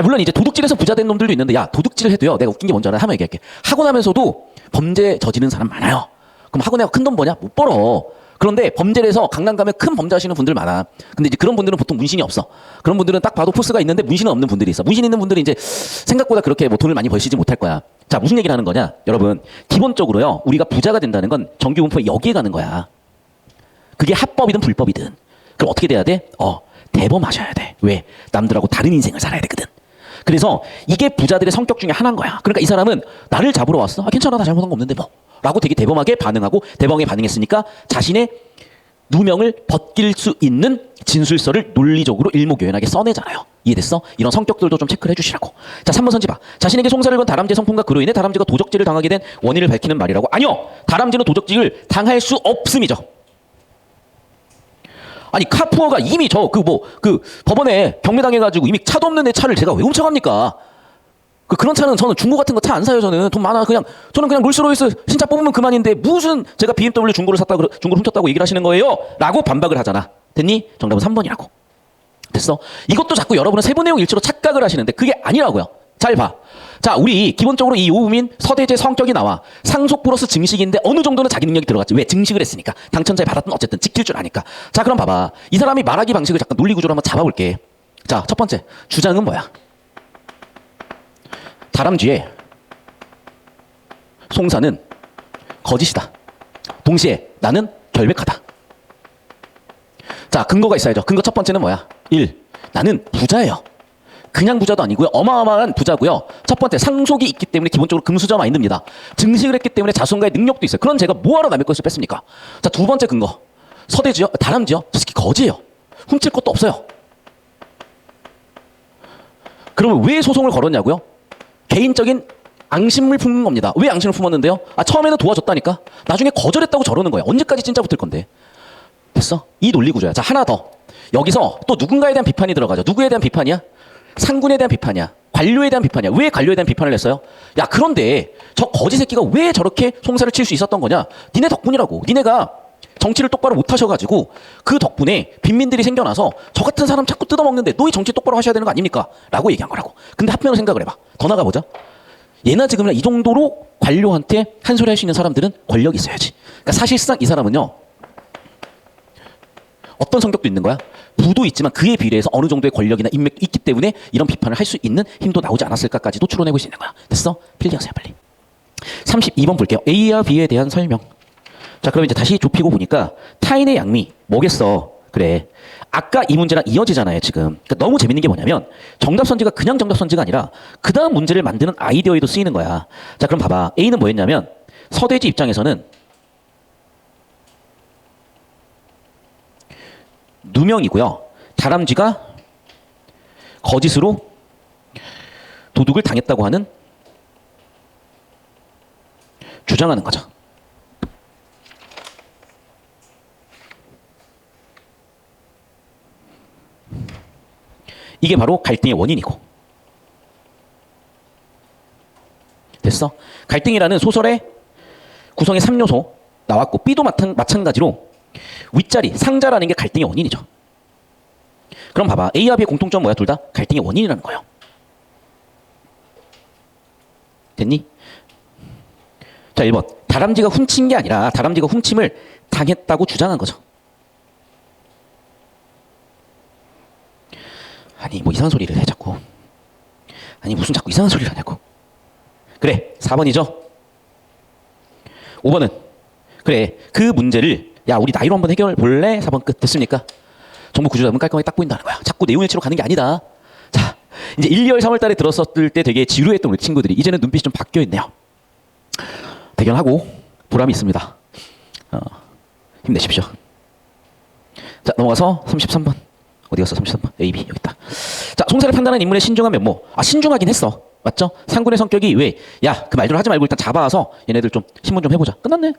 물론 이제 도둑질해서 부자 된 놈들도 있는데 야 도둑질 해도요. 내가 웃긴 게 뭔지 알아? 하면 얘기할게. 하고 나면서도 범죄 저지르는 사람 많아요. 그럼 하고 내가 큰 돈 버냐? 못 벌어. 그런데 범죄를 해서 강남 가면 큰 범죄하시는 분들 많아. 근데 이제 그런 분들은 보통 문신이 없어. 그런 분들은 딱 봐도 포스가 있는데 문신은 없는 분들이 있어. 문신 있는 분들이 이제 생각보다 그렇게 뭐 돈을 많이 벌시지 못할 거야. 자, 무슨 얘기를 하는 거냐? 여러분, 기본적으로요. 우리가 부자가 된다는 건 정규분포에 여기에 가는 거야. 그게 합법이든 불법이든. 그럼 어떻게 돼야 돼? 대범하셔야 돼. 왜? 남들하고 다른 인생을 살아야 되거든. 그래서 이게 부자들의 성격 중에 하나인 거야. 그러니까 이 사람은 나를 잡으러 왔어. 괜찮아. 나 잘못한 거 없는데 뭐. 라고 되게 대범하게 반응하고 대범하게 반응했으니까 자신의 누명을 벗길 수 있는 진술서를 논리적으로 일목요연하게 써내잖아요. 이해됐어? 이런 성격들도 좀 체크를 해주시라고. 자, 3번 선지 봐. 자신에게 송사를 건 다람쥐의 성품과 그로 인해 다람쥐가 도적질을 당하게 된 원인을 밝히는 말이라고. 아니요. 다람쥐는 도적질을 당할 수 없음이죠. 아니 카푸어가 이미 법원에 경매당해가지고 이미 차도 없는 애 차를 제가 왜 훔쳐갑니까? 그런 차는 저는 중고 같은 거 차 안 사요. 저는 돈 많아. 저는 그냥 롤스로이스 신차 뽑으면 그만인데 무슨 제가 BMW 중고를 훔쳤다고 얘기를 하시는 거예요? 라고 반박을 하잖아. 됐니? 정답은 3번이라고. 됐어? 이것도 자꾸 여러분은 세부 내용 일치로 착각을 하시는데 그게 아니라고요. 잘 봐. 자, 우리 기본적으로 이 요우민 서대제 성격이 나와. 상속 플러스 증식인데 어느 정도는 자기 능력이 들어갔지. 왜? 증식을 했으니까. 당첨자에 받았든 어쨌든 지킬 줄 아니까. 자, 그럼 봐봐. 이 사람이 말하기 방식을 잠깐 논리 구조로 한번 잡아볼게. 자, 첫 번째. 주장은 뭐야? 다람쥐의 송사는 거짓이다. 동시에 나는 결백하다. 자, 근거가 있어야죠. 근거 첫 번째는 뭐야? 1. 나는 부자예요. 그냥 부자도 아니고요. 어마어마한 부자고요. 첫 번째, 상속이 있기 때문에 기본적으로 금수저 마인드입니다. 증식을 했기 때문에 자손가의 능력도 있어요. 그런 제가 뭐하러 남의 것을 뺐습니까? 자, 두 번째 근거. 서대지요? 다람쥐요? 저 새끼 거지예요. 훔칠 것도 없어요. 그러면 왜 소송을 걸었냐고요? 개인적인 앙심을 품는 겁니다. 왜 앙심을 품었는데요? 아, 처음에는 도와줬다니까? 나중에 거절했다고 저러는 거예요. 언제까지 진짜 붙을 건데? 됐어? 이 논리 구조야. 자, 하나 더. 여기서 또 누군가에 대한 비판이 들어가죠. 누구에 대한 비판이야? 상군에 대한 비판이야. 관료에 대한 비판이야. 왜 관료에 대한 비판을 했어요? 야, 그런데 저 거지 새끼가 왜 저렇게 송사를 칠 수 있었던 거냐? 니네 덕분이라고. 니네가 정치를 똑바로 못 하셔가지고 그 덕분에 빈민들이 생겨나서 저 같은 사람 자꾸 뜯어먹는데 너희 정치 똑바로 하셔야 되는 거 아닙니까? 라고 얘기한 거라고. 근데 한편으로 생각을 해봐. 더 나가보자. 예나 지금이나 이 정도로 관료한테 한 소리 할 수 있는 사람들은 권력이 있어야지. 그러니까 사실상 이 사람은요. 어떤 성격도 있는 거야? 부도 있지만 그에 비례해서 어느 정도의 권력이나 인맥이 있기 때문에 이런 비판을 할 수 있는 힘도 나오지 않았을까까지도 추론해볼 수 있는 거야. 됐어? 필기하세요 빨리. 32번 볼게요. A와 B에 대한 설명. 자, 그럼 이제 다시 좁히고 보니까 타인의 양미 뭐겠어? 그래. 아까 이 문제랑 이어지잖아요 지금. 그러니까 너무 재밌는 게 뭐냐면 정답선지가 그냥 정답선지가 아니라 그 다음 문제를 만드는 아이디어에도 쓰이는 거야. 자, 그럼 봐봐. A는 뭐였냐면 서대지 입장에서는 누명이고요. 다람쥐가 거짓으로 도둑을 당했다고 하는 주장하는 거죠. 이게 바로 갈등의 원인이고. 됐어? 갈등이라는 소설의 구성의 3요소 나왔고 B도 마찬가지로 윗자리, 상자라는 게 갈등의 원인이죠. 그럼 봐봐. A와 B의 공통점 뭐야? 둘 다 갈등의 원인이라는 거예요. 됐니? 자, 1번. 다람쥐가 훔친 게 아니라 다람쥐가 훔침을 당했다고 주장한 거죠. 아니, 뭐 이상한 소리를 해, 자꾸. 아니, 무슨 자꾸 이상한 소리를 하냐고. 그래, 4번이죠? 5번은 그래, 그 문제를 야, 우리 나이로 한번 해결해 볼래? 4번 끝. 됐습니까? 정부 구조자면 깔끔하게 딱 보인다는 거야. 자꾸 내용 일치로 가는 게 아니다. 자, 이제 1, 2월, 3월 달에 들었을 때 되게 지루했던 우리 친구들이 이제는 눈빛이 좀 바뀌어 있네요. 대견하고 보람이 있습니다. 힘내십시오. 자, 넘어가서 33번. 어디 갔어? 33번. A, B. 여기 있다. 자, 송사를 판단하는 인물의 신중한 면모. 아, 신중하긴 했어. 맞죠? 상군의 성격이 왜? 야, 그 말들 하지 말고 일단 잡아와서 얘네들 좀 신문 좀 해보자. 끝났네.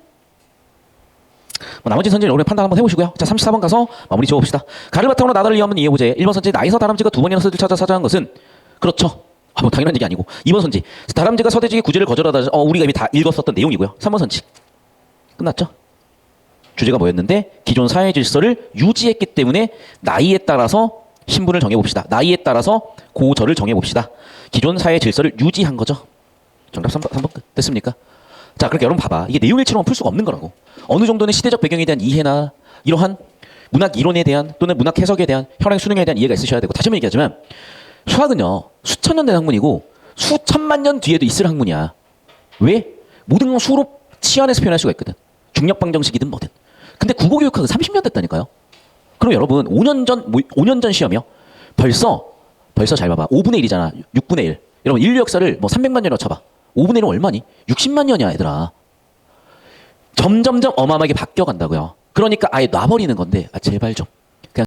뭐 나머지 선지는 오늘 판단 한번 해보시고요. 자, 34번 가서 마무리 지어봅시다. 가를 바탕으로 나다를 이해하면 이해보제. 1번 선지, 나에서 다람쥐가 두 번이나 서대지를 찾아 사자한 것은 그렇죠. 아, 뭐 당연한 얘기 아니고. 2번 선지, 다람쥐가 서대지의 구제를 거절하다. 우리가 이미 다 읽었었던 내용이고요. 3번 선지. 끝났죠? 주제가 뭐였는데 기존 사회 질서를 유지했기 때문에 나이에 따라서 신분을 정해봅시다. 나이에 따라서 고절을 정해봅시다. 기존 사회 질서를 유지한 거죠. 정답 3번 끝. 됐습니까? 자, 그렇게 여러분 봐봐. 이게 내용 일치로만 풀 수가 없는 거라고. 어느 정도는 시대적 배경에 대한 이해나 이러한 문학 이론에 대한 또는 문학 해석에 대한 혈행 수능에 대한 이해가 있으셔야 되고, 다시 한번 얘기하지만 수학은요 수천 년 된 학문이고 수천만 년 뒤에도 있을 학문이야. 왜? 모든 건 수로 치환해서 표현할 수가 있거든. 중력방정식이든 뭐든. 근데 국어교육학은 30년 됐다니까요. 그럼 여러분 5년 전 시험이요. 벌써 잘 봐봐. 5분의 1이잖아. 6분의 1. 여러분 인류 역사를 뭐 300만 년이라고 쳐봐. 5분의 1은 얼마니? 60만 년이야 얘들아. 점점점 어마어마하게 바뀌어간다고요. 그러니까 아예 놔버리는 건데, 아 제발 좀.